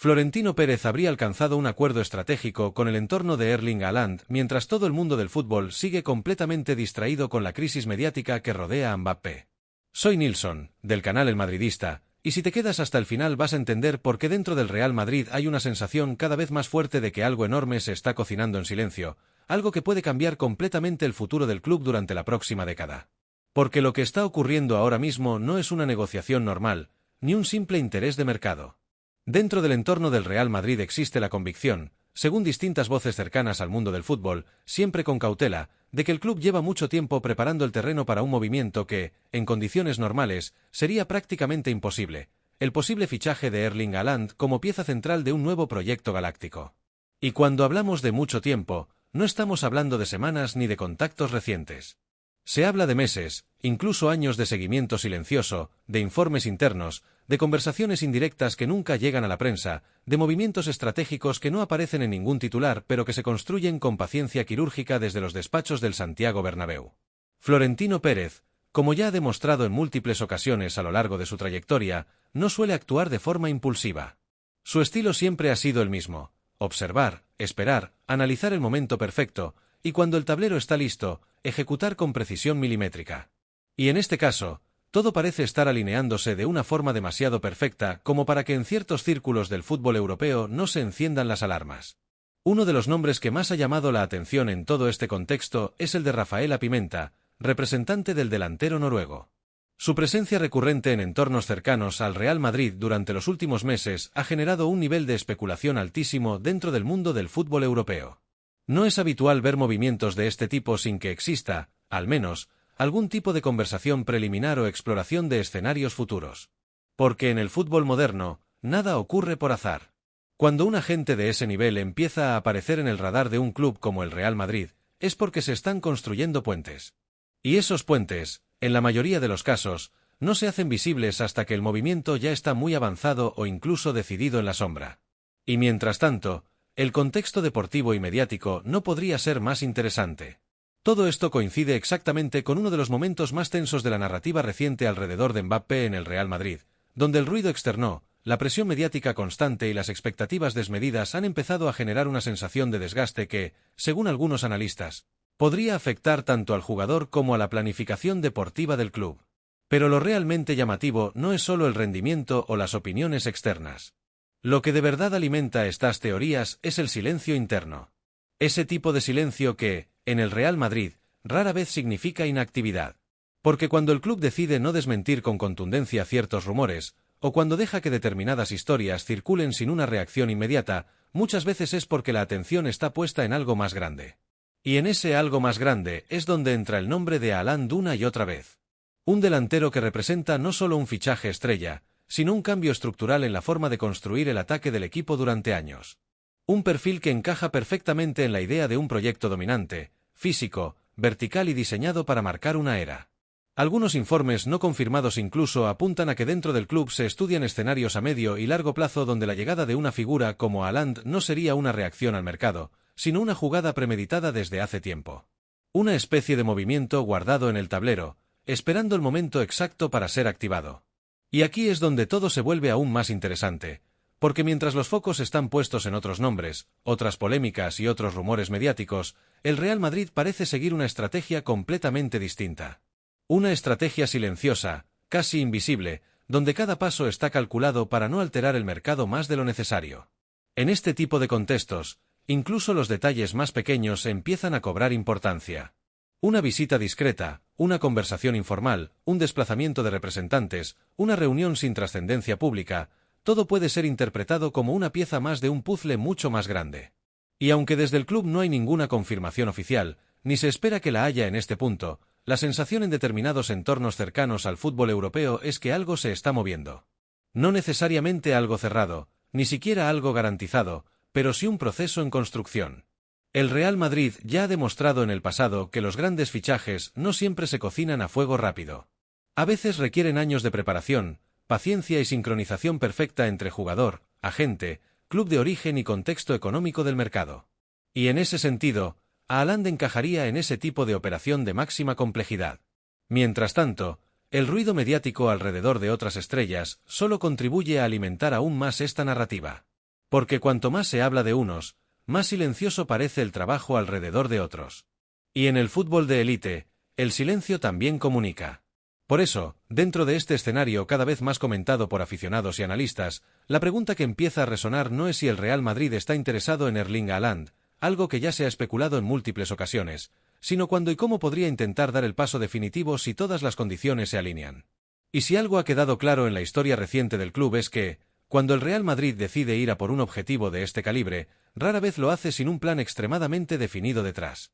Florentino Pérez habría alcanzado un acuerdo estratégico con el entorno de Erling Haaland mientras todo el mundo del fútbol sigue completamente distraído con la crisis mediática que rodea a Mbappé. Soy Nilsson, del canal El Madridista, y si te quedas hasta el final vas a entender por qué dentro del Real Madrid hay una sensación cada vez más fuerte de que algo enorme se está cocinando en silencio, algo que puede cambiar completamente el futuro del club durante la próxima década. Porque lo que está ocurriendo ahora mismo no es una negociación normal, ni un simple interés de mercado. Dentro del entorno del Real Madrid existe la convicción, según distintas voces cercanas al mundo del fútbol, siempre con cautela, de que el club lleva mucho tiempo preparando el terreno para un movimiento que, en condiciones normales, sería prácticamente imposible, el posible fichaje de Erling Haaland como pieza central de un nuevo proyecto galáctico. Y cuando hablamos de mucho tiempo, no estamos hablando de semanas ni de contactos recientes. Se habla de meses, incluso años de seguimiento silencioso, de informes internos, de conversaciones indirectas que nunca llegan a la prensa, de movimientos estratégicos que no aparecen en ningún titular pero que se construyen con paciencia quirúrgica desde los despachos del Santiago Bernabéu. Florentino Pérez, como ya ha demostrado en múltiples ocasiones a lo largo de su trayectoria, no suele actuar de forma impulsiva. Su estilo siempre ha sido el mismo: observar, esperar, analizar el momento perfecto, y cuando el tablero está listo, ejecutar con precisión milimétrica. Y en este caso, todo parece estar alineándose de una forma demasiado perfecta como para que en ciertos círculos del fútbol europeo no se enciendan las alarmas. Uno de los nombres que más ha llamado la atención en todo este contexto es el de Rafaela Pimenta, representante del delantero noruego. Su presencia recurrente en entornos cercanos al Real Madrid durante los últimos meses ha generado un nivel de especulación altísimo dentro del mundo del fútbol europeo. No es habitual ver movimientos de este tipo sin que exista, al menos, algún tipo de conversación preliminar o exploración de escenarios futuros. Porque en el fútbol moderno, nada ocurre por azar. Cuando un agente de ese nivel empieza a aparecer en el radar de un club como el Real Madrid, es porque se están construyendo puentes. Y esos puentes, en la mayoría de los casos, no se hacen visibles hasta que el movimiento ya está muy avanzado o incluso decidido en la sombra. Y mientras tanto, el contexto deportivo y mediático no podría ser más interesante. Todo esto coincide exactamente con uno de los momentos más tensos de la narrativa reciente alrededor de Mbappé en el Real Madrid, donde el ruido externo, la presión mediática constante y las expectativas desmedidas han empezado a generar una sensación de desgaste que, según algunos analistas, podría afectar tanto al jugador como a la planificación deportiva del club. Pero lo realmente llamativo no es solo el rendimiento o las opiniones externas. Lo que de verdad alimenta estas teorías es el silencio interno. Ese tipo de silencio que, en el Real Madrid, rara vez significa inactividad. Porque cuando el club decide no desmentir con contundencia ciertos rumores, o cuando deja que determinadas historias circulen sin una reacción inmediata, muchas veces es porque la atención está puesta en algo más grande. Y en ese algo más grande es donde entra el nombre de Haaland una y otra vez. Un delantero que representa no solo un fichaje estrella, sino un cambio estructural en la forma de construir el ataque del equipo durante años. Un perfil que encaja perfectamente en la idea de un proyecto dominante, físico, vertical y diseñado para marcar una era. Algunos informes no confirmados incluso apuntan a que dentro del club se estudian escenarios a medio y largo plazo donde la llegada de una figura como Haaland no sería una reacción al mercado, sino una jugada premeditada desde hace tiempo. Una especie de movimiento guardado en el tablero, esperando el momento exacto para ser activado. Y aquí es donde todo se vuelve aún más interesante, porque mientras los focos están puestos en otros nombres, otras polémicas y otros rumores mediáticos, el Real Madrid parece seguir una estrategia completamente distinta. Una estrategia silenciosa, casi invisible, donde cada paso está calculado para no alterar el mercado más de lo necesario. En este tipo de contextos, incluso los detalles más pequeños empiezan a cobrar importancia. Una visita discreta, una conversación informal, un desplazamiento de representantes, una reunión sin trascendencia pública, todo puede ser interpretado como una pieza más de un puzzle mucho más grande. Y aunque desde el club no hay ninguna confirmación oficial, ni se espera que la haya en este punto, la sensación en determinados entornos cercanos al fútbol europeo es que algo se está moviendo. No necesariamente algo cerrado, ni siquiera algo garantizado, pero sí un proceso en construcción. El Real Madrid ya ha demostrado en el pasado que los grandes fichajes no siempre se cocinan a fuego rápido. A veces requieren años de preparación, paciencia y sincronización perfecta entre jugador, agente, club de origen y contexto económico del mercado. Y en ese sentido, Haaland encajaría en ese tipo de operación de máxima complejidad. Mientras tanto, el ruido mediático alrededor de otras estrellas solo contribuye a alimentar aún más esta narrativa. Porque cuanto más se habla de unos, más silencioso parece el trabajo alrededor de otros. Y en el fútbol de élite, el silencio también comunica. Por eso, dentro de este escenario cada vez más comentado por aficionados y analistas, la pregunta que empieza a resonar no es si el Real Madrid está interesado en Erling Haaland, algo que ya se ha especulado en múltiples ocasiones, sino cuándo y cómo podría intentar dar el paso definitivo si todas las condiciones se alinean. Y si algo ha quedado claro en la historia reciente del club es que, cuando el Real Madrid decide ir a por un objetivo de este calibre, rara vez lo hace sin un plan extremadamente definido detrás.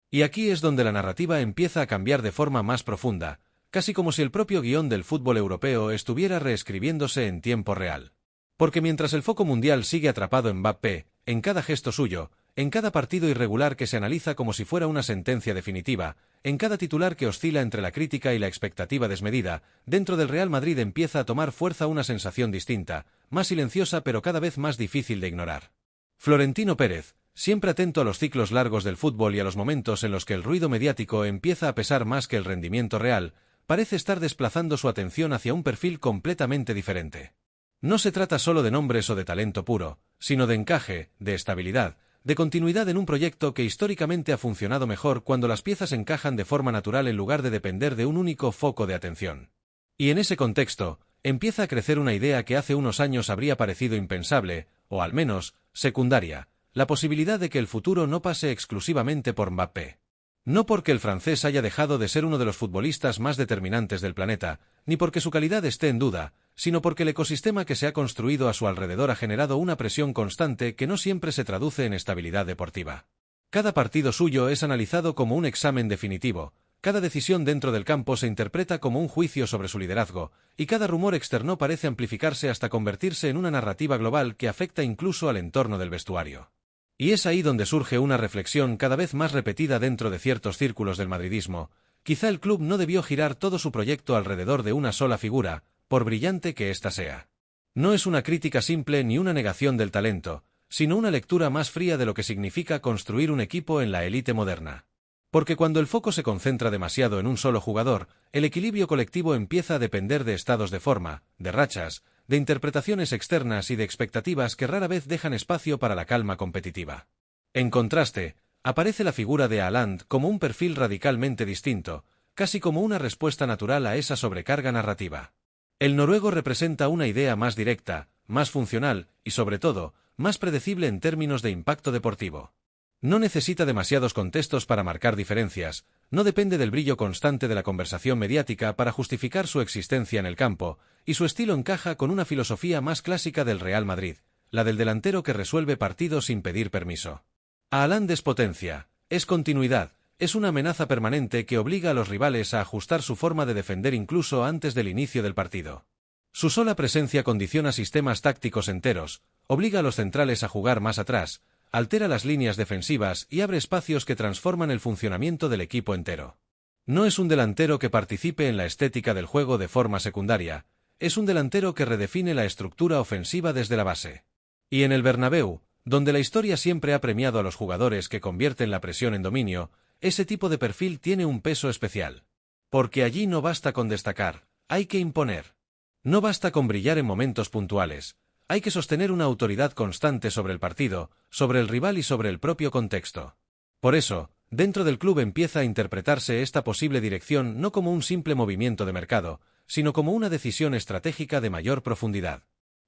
Y aquí es donde la narrativa empieza a cambiar de forma más profunda, casi como si el propio guión del fútbol europeo estuviera reescribiéndose en tiempo real. Porque mientras el foco mundial sigue atrapado en Mbappé, en cada gesto suyo, en cada partido irregular que se analiza como si fuera una sentencia definitiva, en cada titular que oscila entre la crítica y la expectativa desmedida, dentro del Real Madrid empieza a tomar fuerza una sensación distinta, más silenciosa pero cada vez más difícil de ignorar. Florentino Pérez, siempre atento a los ciclos largos del fútbol y a los momentos en los que el ruido mediático empieza a pesar más que el rendimiento real, parece estar desplazando su atención hacia un perfil completamente diferente. No se trata solo de nombres o de talento puro, sino de encaje, de estabilidad, de continuidad en un proyecto que históricamente ha funcionado mejor cuando las piezas encajan de forma natural en lugar de depender de un único foco de atención. Y en ese contexto, empieza a crecer una idea que hace unos años habría parecido impensable, o al menos, secundaria, la posibilidad de que el futuro no pase exclusivamente por Mbappé. No porque el francés haya dejado de ser uno de los futbolistas más determinantes del planeta, ni porque su calidad esté en duda, sino porque el ecosistema que se ha construido a su alrededor ha generado una presión constante que no siempre se traduce en estabilidad deportiva. Cada partido suyo es analizado como un examen definitivo, cada decisión dentro del campo se interpreta como un juicio sobre su liderazgo, y cada rumor externo parece amplificarse hasta convertirse en una narrativa global que afecta incluso al entorno del vestuario. Y es ahí donde surge una reflexión cada vez más repetida dentro de ciertos círculos del madridismo. Quizá el club no debió girar todo su proyecto alrededor de una sola figura, por brillante que ésta sea. No es una crítica simple ni una negación del talento, sino una lectura más fría de lo que significa construir un equipo en la élite moderna. Porque cuando el foco se concentra demasiado en un solo jugador, el equilibrio colectivo empieza a depender de estados de forma, de rachas, de interpretaciones externas y de expectativas que rara vez dejan espacio para la calma competitiva. En contraste, aparece la figura de Haaland como un perfil radicalmente distinto, casi como una respuesta natural a esa sobrecarga narrativa. El noruego representa una idea más directa, más funcional y, sobre todo, más predecible en términos de impacto deportivo. No necesita demasiados contextos para marcar diferencias, no depende del brillo constante de la conversación mediática para justificar su existencia en el campo, y su estilo encaja con una filosofía más clásica del Real Madrid, la del delantero que resuelve partidos sin pedir permiso. Haaland es potencia, es continuidad, es una amenaza permanente que obliga a los rivales a ajustar su forma de defender incluso antes del inicio del partido. Su sola presencia condiciona sistemas tácticos enteros, obliga a los centrales a jugar más atrás, altera las líneas defensivas y abre espacios que transforman el funcionamiento del equipo entero. No es un delantero que participe en la estética del juego de forma secundaria, es un delantero que redefine la estructura ofensiva desde la base. Y en el Bernabéu, donde la historia siempre ha premiado a los jugadores que convierten la presión en dominio, ese tipo de perfil tiene un peso especial. Porque allí no basta con destacar, hay que imponer. No basta con brillar en momentos puntuales. Hay que sostener una autoridad constante sobre el partido, sobre el rival y sobre el propio contexto. Por eso, dentro del club empieza a interpretarse esta posible dirección no como un simple movimiento de mercado, sino como una decisión estratégica de mayor profundidad.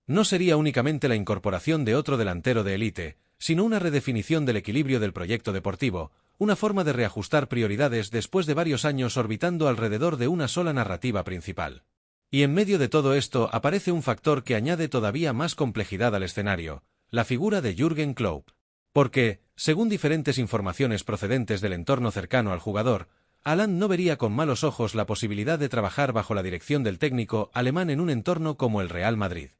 No sería únicamente la incorporación de otro delantero de élite, sino una redefinición del equilibrio del proyecto deportivo, una forma de reajustar prioridades después de varios años orbitando alrededor de una sola narrativa principal. Y en medio de todo esto aparece un factor que añade todavía más complejidad al escenario, la figura de Jürgen Klopp. Porque, según diferentes informaciones procedentes del entorno cercano al jugador, Haaland no vería con malos ojos la posibilidad de trabajar bajo la dirección del técnico alemán en un entorno como el Real Madrid.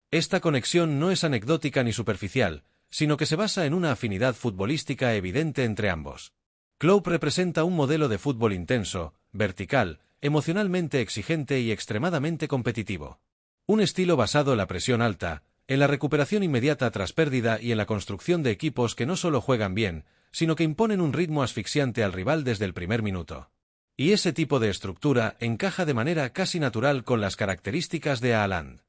Esta conexión no es anecdótica ni superficial, sino que se basa en una afinidad futbolística evidente entre ambos. Klopp representa un modelo de fútbol intenso, vertical, emocionalmente exigente y extremadamente competitivo. Un estilo basado en la presión alta, en la recuperación inmediata tras pérdida y en la construcción de equipos que no solo juegan bien, sino que imponen un ritmo asfixiante al rival desde el primer minuto. Y ese tipo de estructura encaja de manera casi natural con las características de Haaland.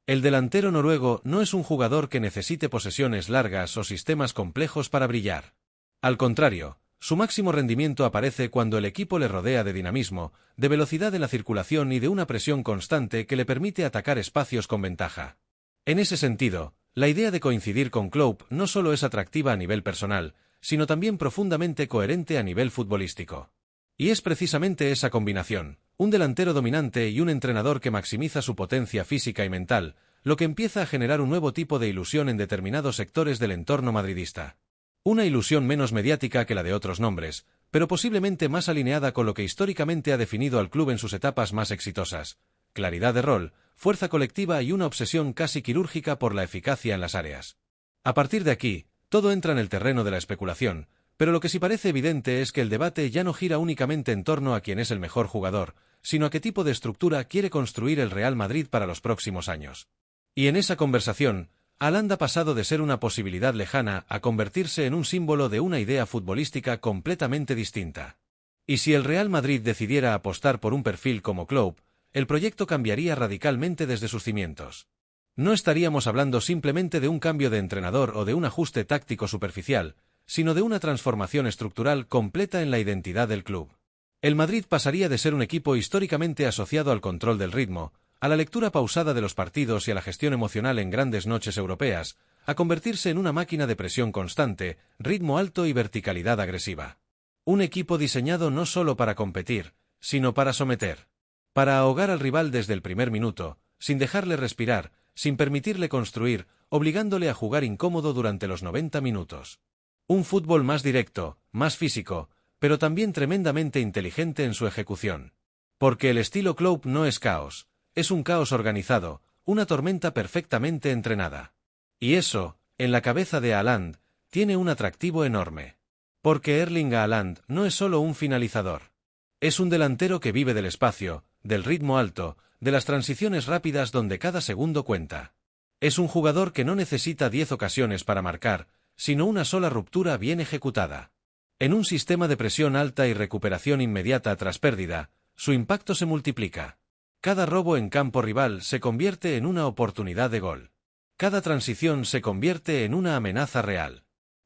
El delantero noruego no es un jugador que necesite posesiones largas o sistemas complejos para brillar. Al contrario, su máximo rendimiento aparece cuando el equipo le rodea de dinamismo, de velocidad en la circulación y de una presión constante que le permite atacar espacios con ventaja. En ese sentido, la idea de coincidir con Klopp no solo es atractiva a nivel personal, sino también profundamente coherente a nivel futbolístico. Y es precisamente esa combinación, un delantero dominante y un entrenador que maximiza su potencia física y mental, lo que empieza a generar un nuevo tipo de ilusión en determinados sectores del entorno madridista. Una ilusión menos mediática que la de otros nombres, pero posiblemente más alineada con lo que históricamente ha definido al club en sus etapas más exitosas: claridad de rol, fuerza colectiva y una obsesión casi quirúrgica por la eficacia en las áreas. A partir de aquí, todo entra en el terreno de la especulación, pero lo que sí parece evidente es que el debate ya no gira únicamente en torno a quién es el mejor jugador, sino a qué tipo de estructura quiere construir el Real Madrid para los próximos años. Y en esa conversación, Haaland ha pasado de ser una posibilidad lejana a convertirse en un símbolo de una idea futbolística completamente distinta. Y si el Real Madrid decidiera apostar por un perfil como Klopp, el proyecto cambiaría radicalmente desde sus cimientos. No estaríamos hablando simplemente de un cambio de entrenador o de un ajuste táctico superficial, sino de una transformación estructural completa en la identidad del club. El Madrid pasaría de ser un equipo históricamente asociado al control del ritmo, a la lectura pausada de los partidos y a la gestión emocional en grandes noches europeas, a convertirse en una máquina de presión constante, ritmo alto y verticalidad agresiva. Un equipo diseñado no solo para competir, sino para someter. Para ahogar al rival desde el primer minuto, sin dejarle respirar, sin permitirle construir, obligándole a jugar incómodo durante los 90 minutos. Un fútbol más directo, más físico, pero también tremendamente inteligente en su ejecución. Porque el estilo Klopp no es caos, es un caos organizado, una tormenta perfectamente entrenada. Y eso, en la cabeza de Haaland, tiene un atractivo enorme. Porque Erling Haaland no es solo un finalizador. Es un delantero que vive del espacio, del ritmo alto, de las transiciones rápidas donde cada segundo cuenta. Es un jugador que no necesita 10 ocasiones para marcar, sino una sola ruptura bien ejecutada. En un sistema de presión alta y recuperación inmediata tras pérdida, su impacto se multiplica. Cada robo en campo rival se convierte en una oportunidad de gol. Cada transición se convierte en una amenaza real.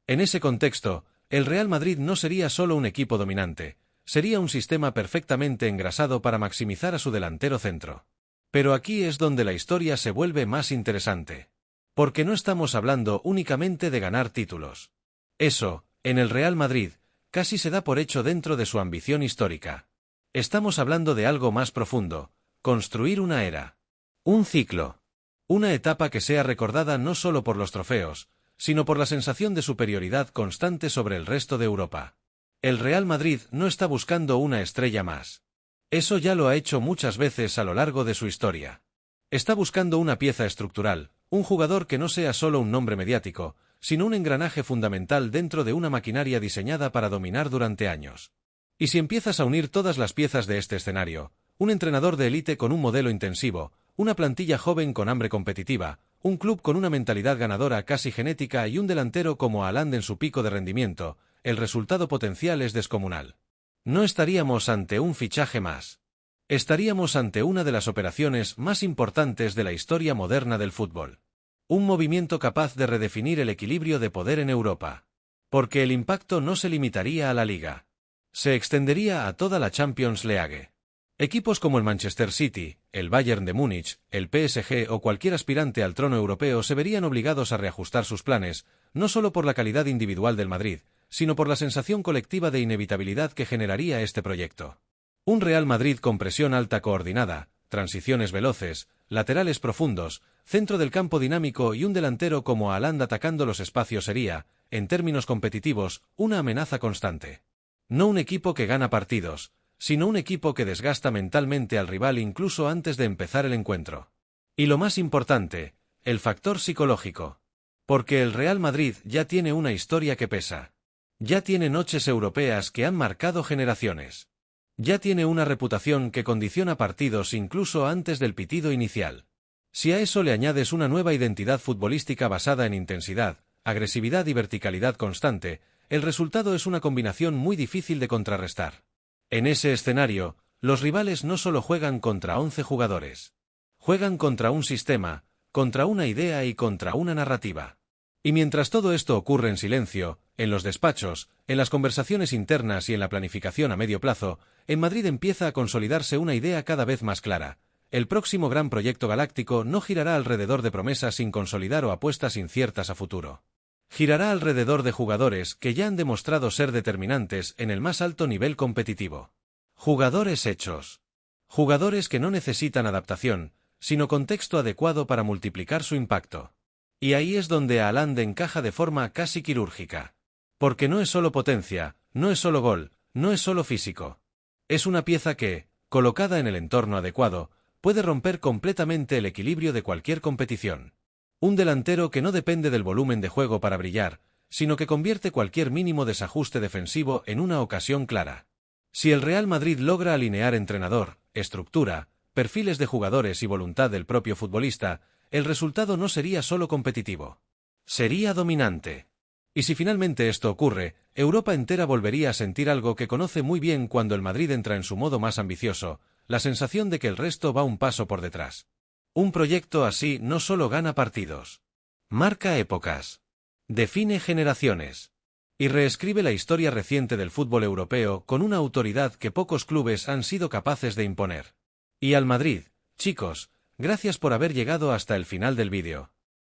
En ese contexto, el Real Madrid no sería solo un equipo dominante, sería un sistema perfectamente engrasado para maximizar a su delantero centro. Pero aquí es donde la historia se vuelve más interesante. Porque no estamos hablando únicamente de ganar títulos. Eso, en el Real Madrid, casi se da por hecho dentro de su ambición histórica. Estamos hablando de algo más profundo: construir una era. Un ciclo. Una etapa que sea recordada no solo por los trofeos, sino por la sensación de superioridad constante sobre el resto de Europa. El Real Madrid no está buscando una estrella más. Eso ya lo ha hecho muchas veces a lo largo de su historia. Está buscando una pieza estructural, un jugador que no sea solo un nombre mediático, sino un engranaje fundamental dentro de una maquinaria diseñada para dominar durante años. Y si empiezas a unir todas las piezas de este escenario, un entrenador de élite con un modelo intensivo, una plantilla joven con hambre competitiva, un club con una mentalidad ganadora casi genética y un delantero como Haaland en su pico de rendimiento, el resultado potencial es descomunal. No estaríamos ante un fichaje más. Estaríamos ante una de las operaciones más importantes de la historia moderna del fútbol. Un movimiento capaz de redefinir el equilibrio de poder en Europa. Porque el impacto no se limitaría a la Liga. Se extendería a toda la Champions League. Equipos como el Manchester City, el Bayern de Múnich, el PSG o cualquier aspirante al trono europeo se verían obligados a reajustar sus planes, no solo por la calidad individual del Madrid, sino por la sensación colectiva de inevitabilidad que generaría este proyecto. Un Real Madrid con presión alta coordinada, transiciones veloces, laterales profundos, centro del campo dinámico y un delantero como Haaland atacando los espacios sería, en términos competitivos, una amenaza constante. No un equipo que gana partidos, sino un equipo que desgasta mentalmente al rival incluso antes de empezar el encuentro. Y lo más importante, el factor psicológico. Porque el Real Madrid ya tiene una historia que pesa. Ya tiene noches europeas que han marcado generaciones. Ya tiene una reputación que condiciona partidos incluso antes del pitido inicial. Si a eso le añades una nueva identidad futbolística basada en intensidad, agresividad y verticalidad constante, el resultado es una combinación muy difícil de contrarrestar. En ese escenario, los rivales no solo juegan contra 11 jugadores. Juegan contra un sistema, contra una idea y contra una narrativa. Y mientras todo esto ocurre en silencio, en los despachos, en las conversaciones internas y en la planificación a medio plazo, en Madrid empieza a consolidarse una idea cada vez más clara. El próximo gran proyecto galáctico no girará alrededor de promesas sin consolidar o apuestas inciertas a futuro. Girará alrededor de jugadores que ya han demostrado ser determinantes en el más alto nivel competitivo. Jugadores hechos. Jugadores que no necesitan adaptación, sino contexto adecuado para multiplicar su impacto. Y ahí es donde Haaland encaja de forma casi quirúrgica. Porque no es solo potencia, no es solo gol, no es solo físico. Es una pieza que, colocada en el entorno adecuado, puede romper completamente el equilibrio de cualquier competición. Un delantero que no depende del volumen de juego para brillar, sino que convierte cualquier mínimo desajuste defensivo en una ocasión clara. Si el Real Madrid logra alinear entrenador, estructura, perfiles de jugadores y voluntad del propio futbolista, el resultado no sería solo competitivo. Sería dominante. Y si finalmente esto ocurre, Europa entera volvería a sentir algo que conoce muy bien cuando el Madrid entra en su modo más ambicioso, la sensación de que el resto va un paso por detrás. Un proyecto así no solo gana partidos, marca épocas, define generaciones y reescribe la historia reciente del fútbol europeo con una autoridad que pocos clubes han sido capaces de imponer. Y al Madrid, chicos, gracias por haber llegado hasta el final del vídeo.